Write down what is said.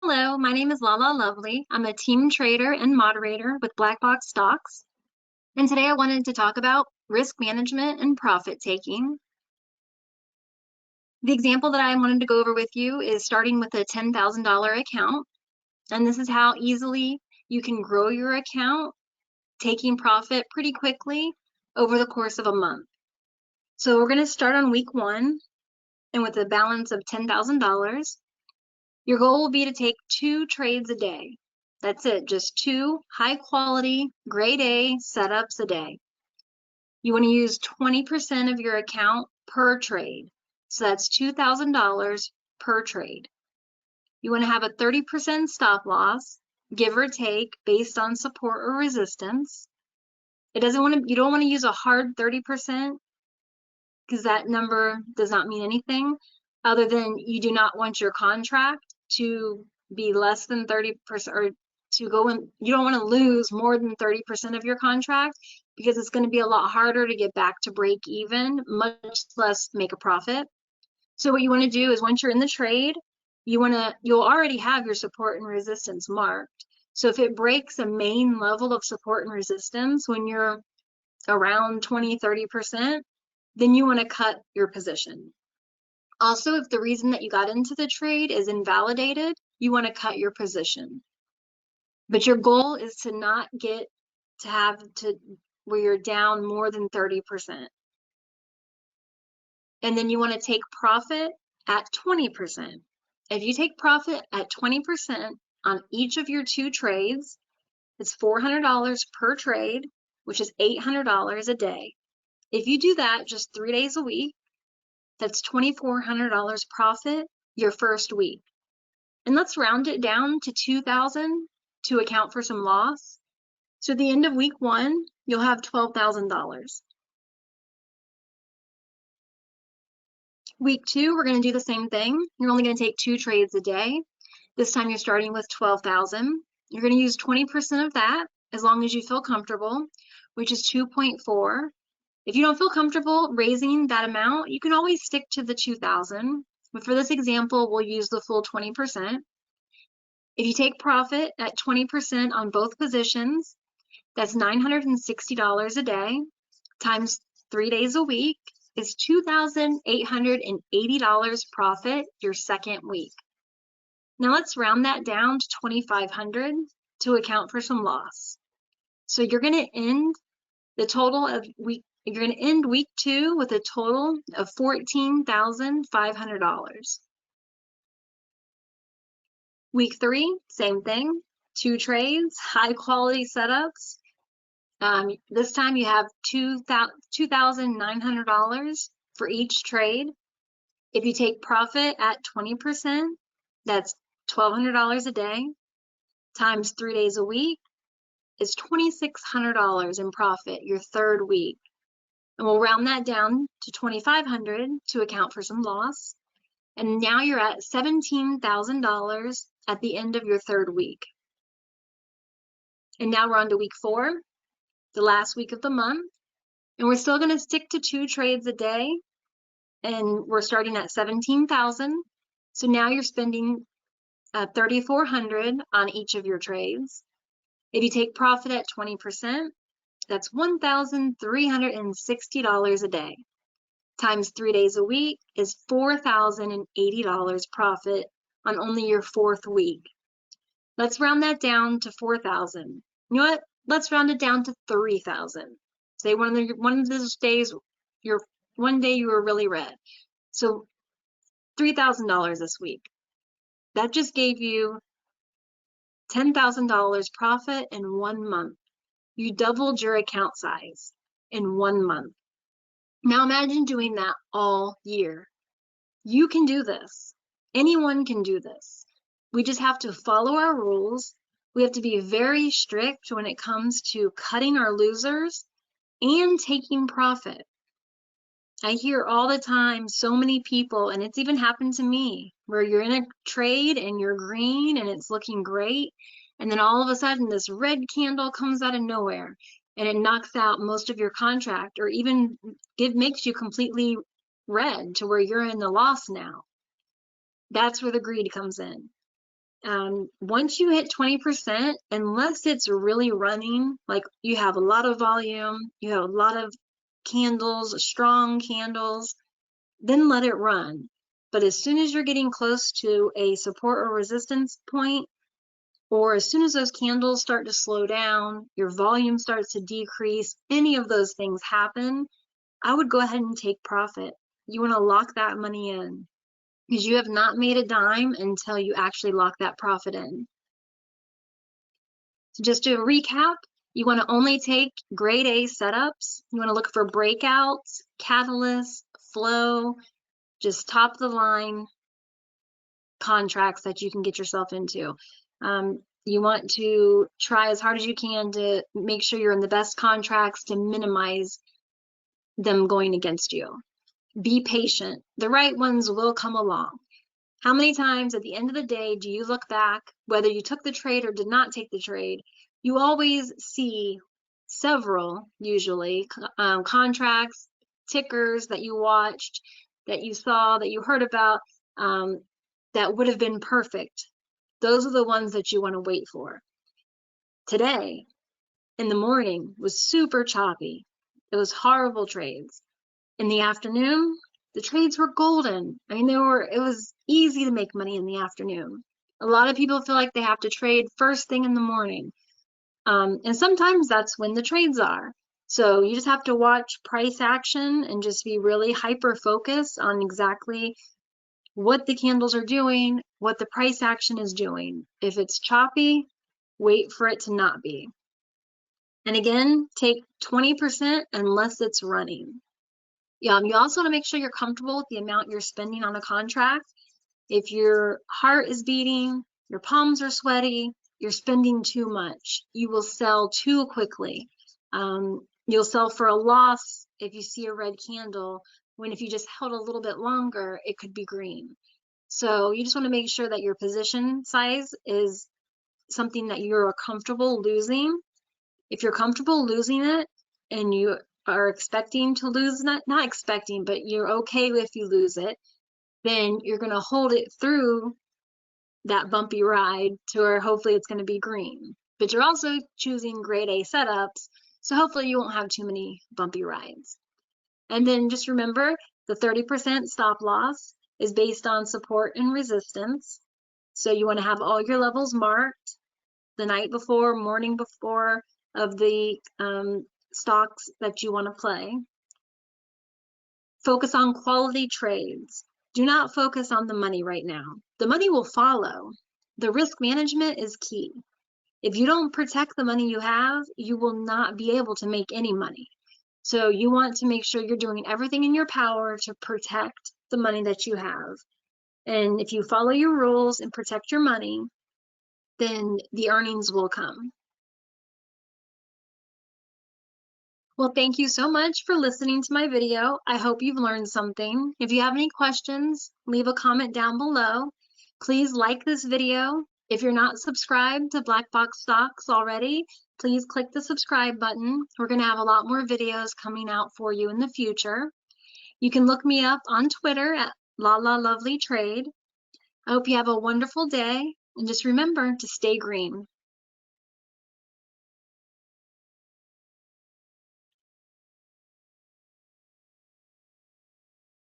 Hello, my name is LaLa Lovely. I'm a team trader and moderator with BlackBoxStocks. And today I wanted to talk about risk management and profit taking. The example that I wanted to go over with you is starting with a $10,000 account. And this is how easily you can grow your account, taking profit pretty quickly over the course of a month. So we're going to start on week 1, and with a balance of $10,000. Your goal will be to take 2 trades a day. That's it, just 2 high quality, grade A setups a day. You want to use 20% of your account per trade. So that's $2,000 per trade. You want to have a 30% stop loss, give or take, based on support or resistance. You don't want to use a hard 30% because that number does not mean anything other than you do not want your contract to be less than 30%, or to go in, you don't want to lose more than 30% of your contract, because it's going to be a lot harder to get back to break even, much less make a profit. So what you want to do is, once you're in the trade, you'll already have your support and resistance marked. So if it breaks a main level of support and resistance when you're around 20-30%, then you want to cut your position. Also, if the reason that you got into the trade is invalidated, you want to cut your position. But your goal is to not get to where you're down more than 30%. And then you want to take profit at 20%. If you take profit at 20% on each of your 2 trades, it's $400 per trade, which is $800 a day. If you do that just 3 days a week, that's $2,400 profit your first week. And let's round it down to $2,000 to account for some loss. So at the end of week 1, you'll have $12,000. Week 2, we're going to do the same thing. You're only going to take 2 trades a day. This time you're starting with $12,000. You're going to use 20% of that as long as you feel comfortable, which is 2.4. If you don't feel comfortable raising that amount, you can always stick to the 2,000. But for this example, we'll use the full 20%. If you take profit at 20% on both positions, that's $960 a day times 3 days a week is $2,880 profit your second week. Now let's round that down to $2,500 to account for some loss. So you're going to end week 2 with a total of $14,500. Week 3, same thing, 2 trades, high quality setups. This time you have $2,900 for each trade. If you take profit at 20%, that's $1,200 a day times 3 days a week is $2,600 in profit your third week. And we'll round that down to $2,500 to account for some loss. And now you're at $17,000 at the end of your third week. And now we're on to week 4, the last week of the month. And we're still going to stick to 2 trades a day. And we're starting at $17,000. So now you're spending $3,400 on each of your trades. If you take profit at 20%, that's $1,360 a day. Times 3 days a week is $4,080 profit on only your 4th week. Let's round that down to 4,000. You know what? Let's round it down to 3,000. Say one of those days, one day you were really red. So $3,000 this week. That just gave you $10,000 profit in 1 month. You doubled your account size in 1 month. Now imagine doing that all year. You can do this. Anyone can do this. We just have to follow our rules. We have to be very strict when it comes to cutting our losers and taking profit. I hear all the time so many people, and it's even happened to me, where you're in a trade and you're green and it's looking great, and then all of a sudden this red candle comes out of nowhere and it knocks out most of your contract, or even makes you completely red to where you're in the loss now. That's where the greed comes in. Once you hit 20%, unless it's really running, like you have a lot of volume, you have a lot of candles, strong candles, then let it run. But as soon as you're getting close to a support or resistance point, or as soon as those candles start to slow down, your volume starts to decrease, any of those things happen, I would go ahead and take profit. You want to lock that money in because you have not made a dime until you actually lock that profit in. So just to recap, you want to only take grade A setups. You want to look for breakouts, catalysts, flow, just top of the line contracts that you can get yourself into. You want to try as hard as you can to make sure you're in the best contracts to minimize them going against you. Be patient. The right ones will come along. How many times at the end of the day do you look back, whether you took the trade or did not take the trade? You always see several, usually, contracts, tickers that you watched, that you saw, that you heard about, that would have been perfect. Those are the ones that you want to wait for. Today, in the morning, was super choppy. It was horrible trades. In the afternoon, the trades were golden. I mean, it was easy to make money in the afternoon. A lot of people feel like they have to trade first thing in the morning. And sometimes that's when the trades are. So you just have to watch price action and just be really hyper focused on exactly what the candles are doing, what the price action is doing. If it's choppy, wait for it to not be. And again, take 20% unless it's running. You also want to make sure you're comfortable with the amount you're spending on a contract. If your heart is beating, your palms are sweaty, you're spending too much, you will sell too quickly. You'll sell for a loss if you see a red candle, when if you just held a little bit longer, it could be green. So you just want to make sure that your position size is something that you're comfortable losing. If you're comfortable losing it and you are expecting to lose, not expecting, but you're okay if you lose it, then you're going to hold it through that bumpy ride to where hopefully it's going to be green. But you're also choosing grade A setups, so hopefully you won't have too many bumpy rides. And then just remember, the 30% stop loss is based on support and resistance. So you want to have all your levels marked the night before, morning before of the stocks that you want to play. Focus on quality trades. Do not focus on the money right now. The money will follow. The risk management is key. If you don't protect the money you have, you will not be able to make any money. So you want to make sure you're doing everything in your power to protect the money that you have. And if you follow your rules and protect your money, then the earnings will come. Well, thank you so much for listening to my video. I hope you've learned something. If you have any questions, leave a comment down below. Please like this video. If you're not subscribed to BlackBoxStocks already, please click the subscribe button. We're going to have a lot more videos coming out for you in the future. You can look me up on Twitter at LaLa Lovely Trade. I hope you have a wonderful day, and just remember to stay green.